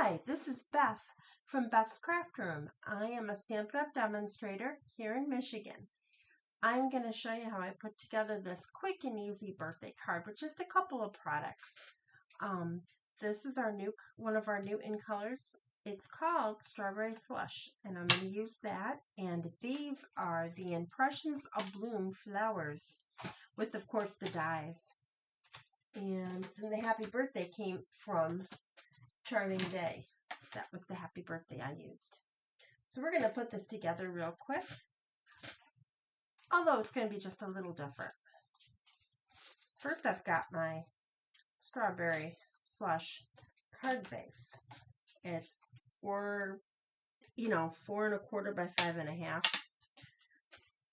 Hi, this is Beth from Beth's Craft Room. I am a Stampin' Up! Demonstrator here in Michigan. I'm going to show you how I put together this quick and easy birthday card with just a couple of products. This is one of our new in colors. It's called Strawberry Slush, and I'm going to use that. And these are the Impressions of Bloom flowers with, of course, the dies. And then the happy birthday came from Charming Day. That was the happy birthday I used. So we're going to put this together real quick, although it's going to be just a little different. First, I've got my Strawberry Slush card base. It's 4 4¼ by 5½.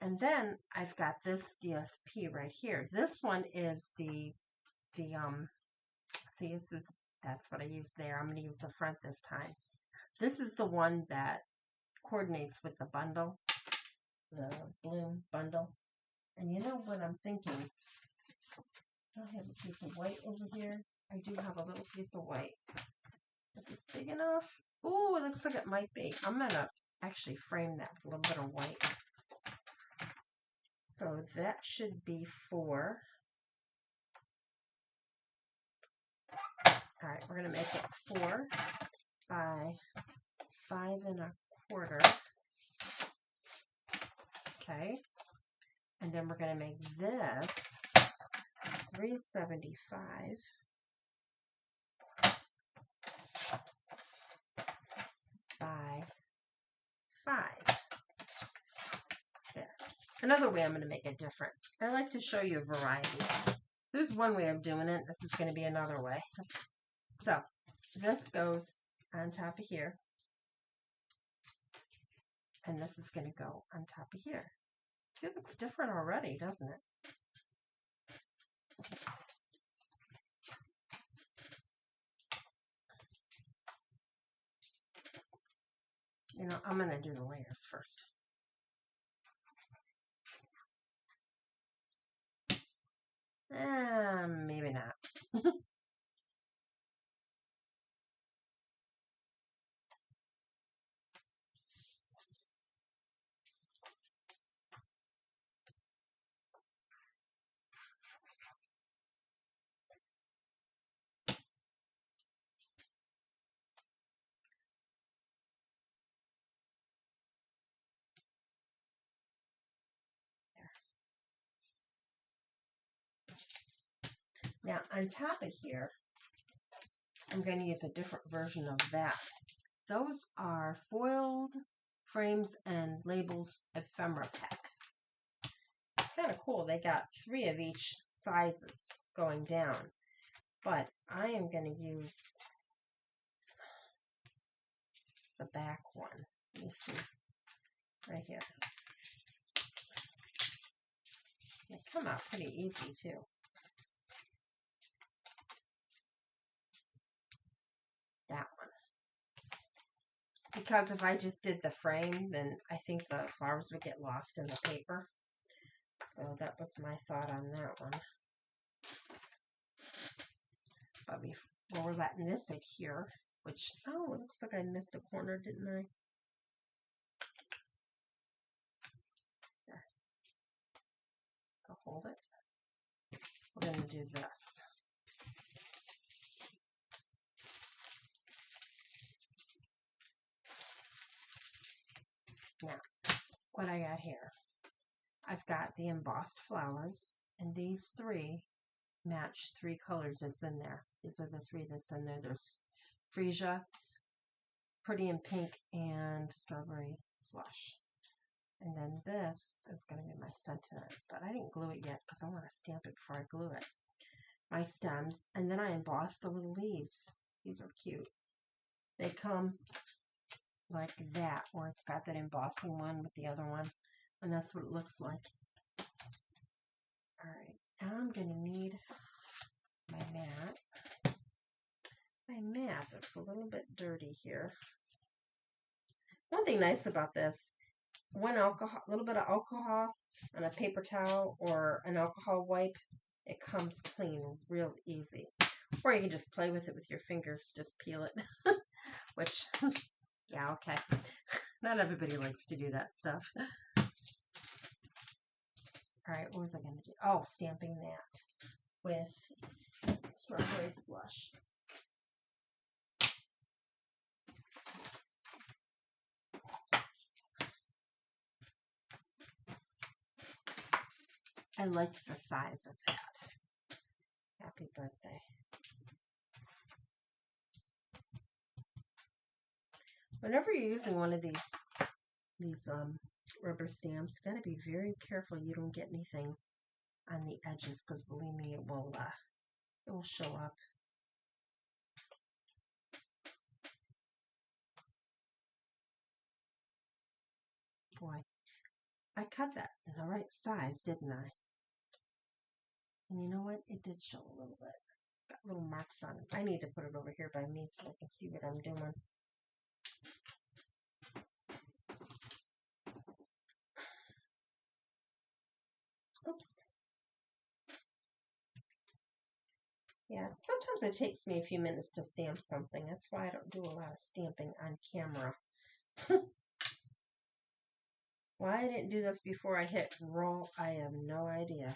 And then I've got this DSP right here. This one is that's what I use there. I'm going to use the front this time. This is the one that coordinates with the bundle, the bloom bundle. And you know what I'm thinking? Do I have a piece of white over here? I do have a little piece of white. Is this big enough? Ooh, it looks like it might be. I'm going to actually frame that with a little bit of white. So that should be 4. All right, we're going to make it 4 by 5¼ Okay. And then we're going to make this 375 by 5. There. Another way I'm going to make it different. I like to show you a variety. There's one way of doing it. This is going to be another way. So this goes on top of here. And this is going to go on top of here. It looks different already, doesn't it? You know, I'm going to do the layers first. Maybe not. Now, on top of here, I'm going to use a different version of that. Those are foiled frames and labels ephemera pack. Kind of cool. They got 3 of each sizes going down. But I am going to use the back one. Let me see. Right here. They come out pretty easy too. That one. Because if I just did the frame, then I think the flowers would get lost in the paper. So that was my thought on that one. But before we're letting this adhere, which, oh, it looks like I missed a corner, didn't I? There. I'll hold it. We're going to do this. Now, what I got here, I've got the embossed flowers, and these 3 match 3 colors that's in there. These are the 3 that's in there. There's freesia, pretty in pink, and strawberry slush. And then this is going to be my sentiment, but I didn't glue it yet because I want to stamp it before I glue it. My stems, and then I embossed the little leaves. These are cute. They come like that, where it's got that embossing one with the other one, and that's what it looks like. All right, now I'm going to need my mat. My mat that's a little bit dirty here. One thing nice about this, a little bit of alcohol on a paper towel or an alcohol wipe, it comes clean real easy. Or you can just play with it with your fingers, just peel it. which, yeah, okay. Not everybody likes to do that stuff. All right, what was I going to do? Oh, stamping that with strawberry slush. I liked the size of that. Happy birthday. Whenever you're using one of these rubber stamps, you gotta be very careful you don't get anything on the edges, because believe me, it will show up. Boy, I cut that in the right size, didn't I? And you know what? It did show a little bit. Got little marks on it. I need to put it over here by me so I can see what I'm doing. Oops. Yeah, sometimes it takes me a few minutes to stamp something. That's why I don't do a lot of stamping on camera. Why I didn't do this before I hit roll, I have no idea.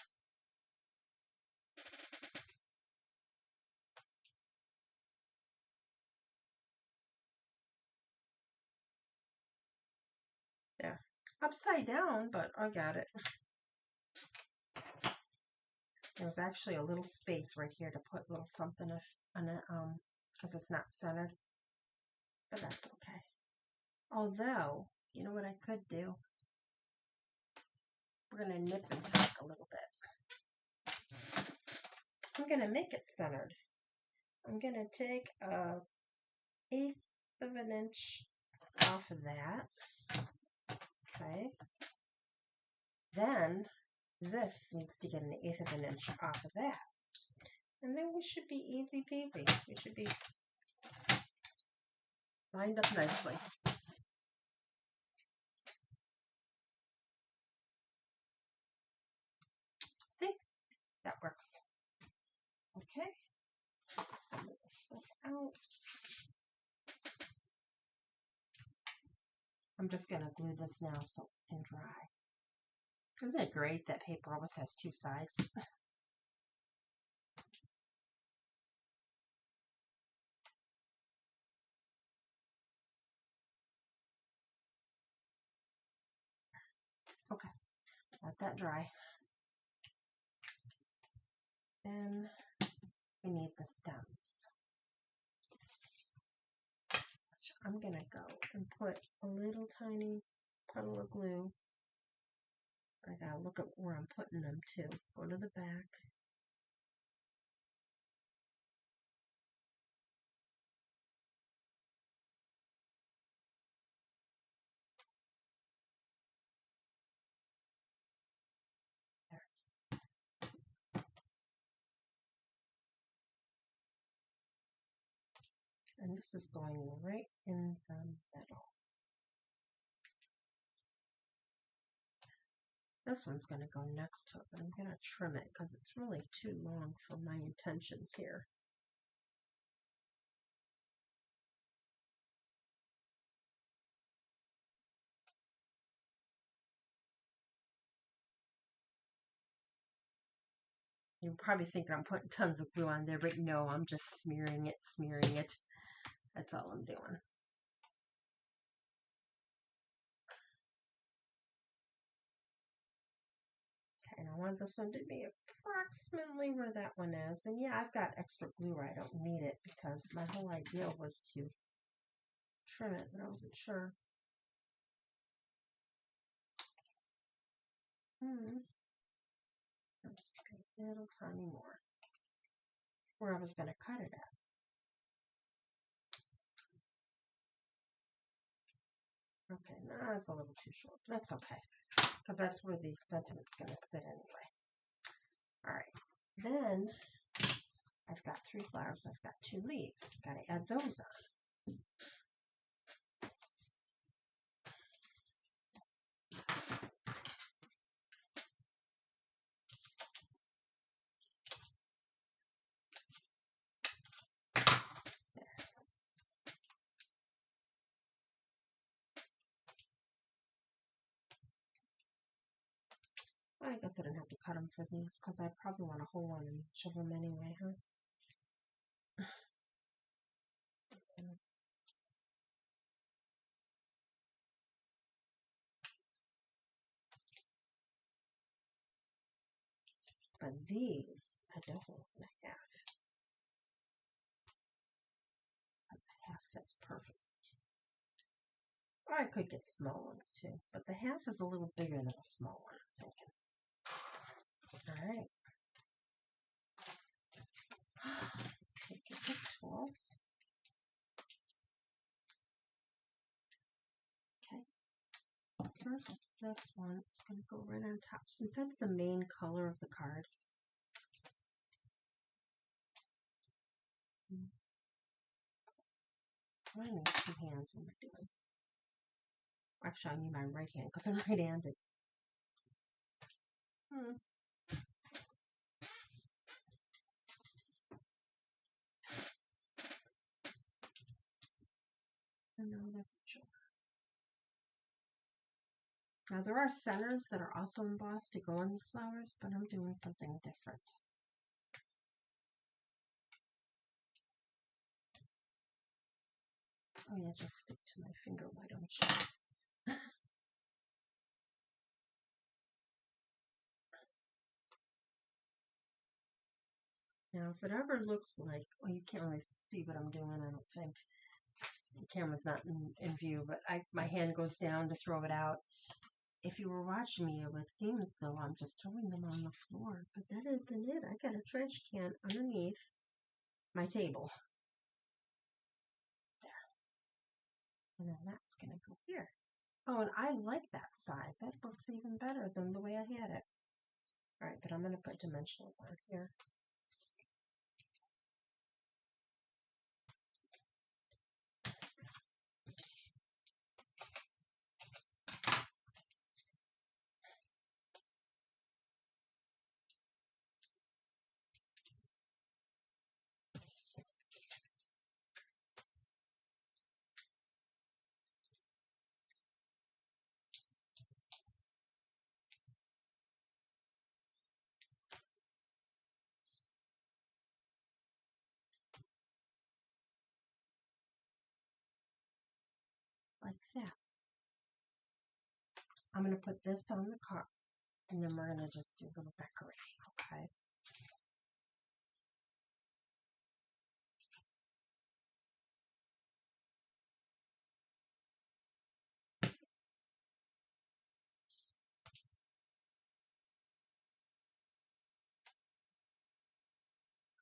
There. Upside down, but I got it. There's actually a little space right here to put a little something on it, because it's not centered. But that's okay. Although, you know what I could do? We're going to nip and tuck a little bit. I'm going to make it centered. I'm going to take a 1/8 of an inch off of that. Okay. Then this needs to get an 1/8 of an inch off of that. And then we should be easy peasy. We should be lined up nicely. See? That works. Okay. Some of this stuff out. I'm just going to glue this now so it can dry. Isn't it great that paper always has two sides? Okay, let that dry. Then we need the stems. I'm going to go and put a little tiny puddle of glue. I gotta look at where I'm putting them too. Go to the back. There. And this is going right in the middle. This one's going to go next to it, but I'm going to trim it because it's really too long for my intentions here. You're probably thinking I'm putting tons of glue on there, but no, I'm just smearing it. That's all I'm doing. Okay, and I want this one to be approximately where that one is. And yeah, I've got extra glue where I don't need it because my whole idea was to trim it, but I wasn't sure. A little tiny more. Where I was going to cut it at. Okay, no, that's a little too short. That's okay, because that's where the sentiment's going to sit anyway. All right, then I've got 3 flowers. I've got 2 leaves. Got to add those on. I guess I didn't have to cut them for these because I probably want a hole on each of them anyway, huh? But these, I don't want the half. But the half fits perfect. Or I could get small ones too, but the half is a little bigger than a small one, I'm thinking. All right. Take your hook tool. Okay. First, this one is going to go right on top, since that's the main color of the card. I need two hands. What am I doing? Actually, I need my right hand because I'm right-handed. Another picture. Now there are centers that are also embossed to go on these flowers, but I'm doing something different. Oh yeah, just stick to my finger, why don't you? Now if it ever looks like, well, you can't really see what I'm doing, I don't think. The camera's not in view, but my hand goes down to throw it out. If you were watching me, it would seem as though I'm just throwing them on the floor, but that isn't it. I got a trash can underneath my table. There. And then that's going to go here. Oh, and I like that size. That looks even better than the way I had it. All right, but I'm going to put dimensionals on here. Like that. I'm going to put this on the card, and then we're going to just do a little decorating, okay?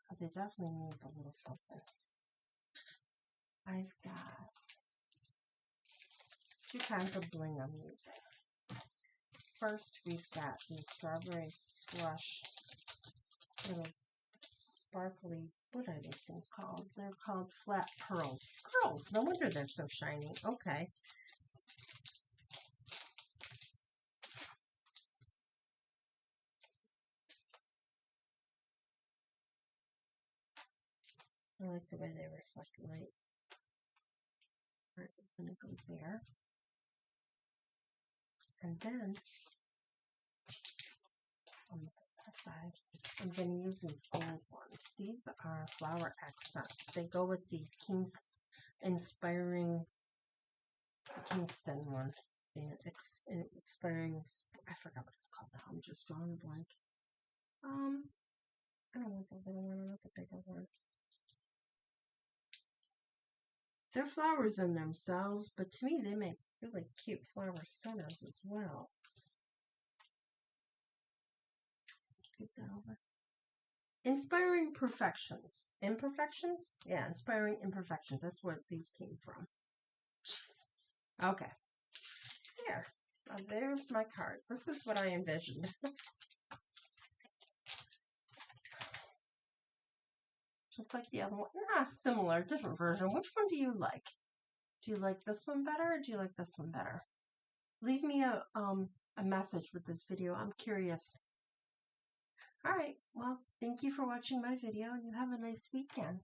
Because it definitely needs a little something. I've got 2 kinds of bling I'm using. First, we've got these strawberry slush little sparkly, what are these things called? They're called flat pearls. Pearls, no wonder they're so shiny. Okay. I like the way they reflect light. All right, I'm going to go there. And then, on the side, I'm going to use these gold ones. These are flower accents. They go with the inspiring Kingston one. The inspiring, I forgot what it's called now. I'm just drawing a blank. I don't want the little one, I want the bigger one. They're flowers in themselves, but to me they make really cute flower centers as well. Get that over. Inspiring perfections. Imperfections? Yeah, inspiring imperfections. That's where these came from. Okay. There. Now there's my card. This is what I envisioned. Just like the other one. Nah, similar, different version. Which one do you like? Do you like this one better or do you like this one better? Leave me a message with this video. I'm curious. All right. Well, thank you for watching my video and you have a nice weekend.